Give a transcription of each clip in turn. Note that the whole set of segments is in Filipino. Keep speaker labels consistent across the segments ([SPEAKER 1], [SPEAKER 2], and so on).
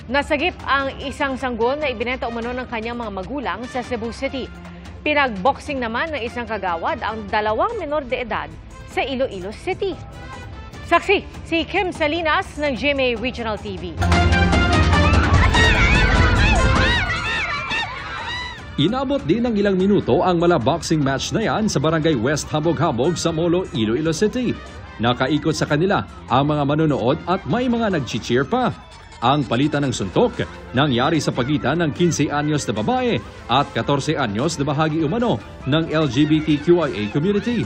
[SPEAKER 1] Nasagip ang isang sanggol na ibinenta umano ng kanyang mga magulang sa Cebu City. Pinagboxing naman ng isang kagawad ang 2 menor de edad sa Iloilo City. Saksi si Kim Salinas ng GMA Regional TV.
[SPEAKER 2] Inabot din ng ilang minuto ang boxing match na yan sa barangay West Habog-Habog sa Molo, Iloilo City. Nakaikot sa kanila ang mga manonood at may mga nag-cheer pa. Ang palitan ng suntok nangyari sa pagitan ng 15 anyos na babae at 14 anyos na bahagi umano ng LGBTQIA community.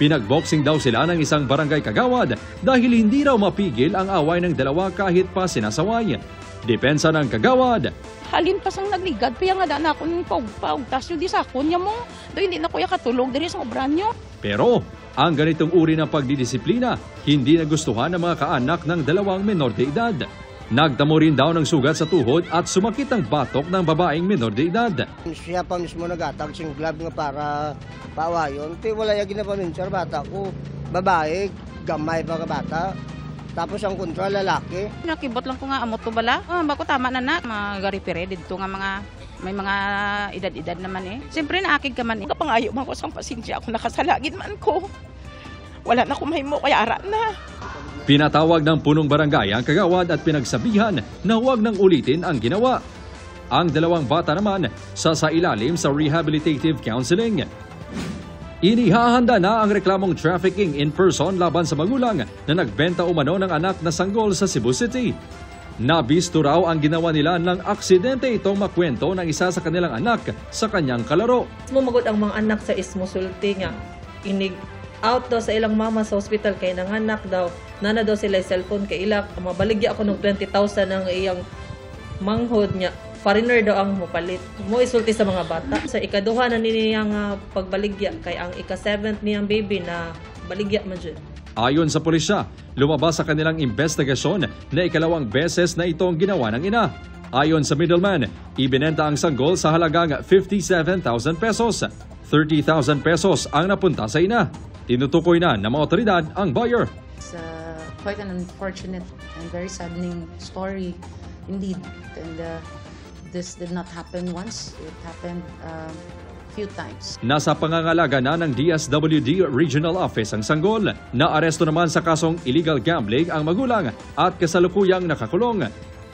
[SPEAKER 2] Pinagboxing daw sila ng isang barangay kagawad dahil hindi raw mapigil ang away ng dalawa kahit pa sinasaway. Depensa ng kagawad.
[SPEAKER 3] Halin pa sang nagligad, kaya nga na ako ng paugtas yun di sa kunya mo. Do hindi na kuya katulog diri sa obran nyo.
[SPEAKER 2] Pero ang ganitong uri ng pagdidisiplina hindi nagustuhan ng mga kaanak ng 2 menor de edad. Nagtamo rin daw ng sugat sa tuhod at sumakit ang batok ng babaeng menor de edad.
[SPEAKER 4] Siya pa mismo nagatag sing glove nga para paawayon. Pero wala yung ginapaminsan bata ko. Babae, gamay pa ka bata. Tapos ang kontra lalaki.
[SPEAKER 3] Nakibot lang ko nga amot ko bala. Bako tama na magaripire dito nga may mga edad-edad naman eh. Siyempre naakig ka man eh. Kapangayo man ko sang pasensya ako nakasalagid man ko. Wala na kumahimo kaya ara na.
[SPEAKER 2] Pinatawag ng punong barangay ang kagawad at pinagsabihan na huwag nang ulitin ang ginawa. Ang 2 bata naman sasailalim sa rehabilitative counseling. Inihahanda na ang reklamong trafficking in person laban sa magulang na nagbenta umano ng anak na sanggol sa Cebu City. Nabisto raw ang ginawa nila ng aksidente itong makwento ng isa sa kanilang anak sa kanyang kalaro.
[SPEAKER 5] Mumagod ang mga anak sa ismusulti nga. Inig out daw sa ilang mama sa hospital kay nanganak daw. Nana daw sila cellphone kay ilak. Mabaligya ako ng 20,000 ng iyang manghod niya. Foreigner daw ang mupalit. Mo isulti sa mga bata. Sa ikaduha na niyang pagbaligya kay ang ika-7th niyang baby na baligya man dyan.
[SPEAKER 2] Ayon sa pulisya, lumabas sa kanilang investigasyon na 2nd beses na itong ginawa ng ina. Ayon sa middleman, ibinenta ang sanggol sa halagang 57,000 pesos. 30,000 pesos ang napunta sa ina. Tinutukoy na ng mga otoridad ang buyer.
[SPEAKER 6] It's quite an unfortunate and very saddening story indeed. And this did not happen once. It happened few times.
[SPEAKER 2] Nasa pangangalaga na ng DSWD Regional Office ang sanggol. Naaresto naman sa kasong illegal gambling ang magulang at kasalukuyang nakakulong.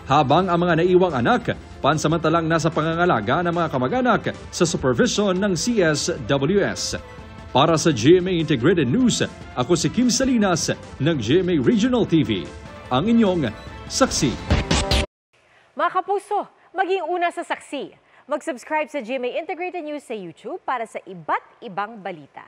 [SPEAKER 2] Habang ang mga naiwang anak, pansamantalang nasa pangangalaga ng mga kamag-anak sa supervision ng CSWS. Para sa GMA Integrated News, ako si Kim Salinas ng GMA Regional TV, ang inyong saksi.
[SPEAKER 1] Mga kapuso, maging una sa saksi. Mag-subscribe sa GMA Integrated News sa YouTube para sa iba't ibang balita.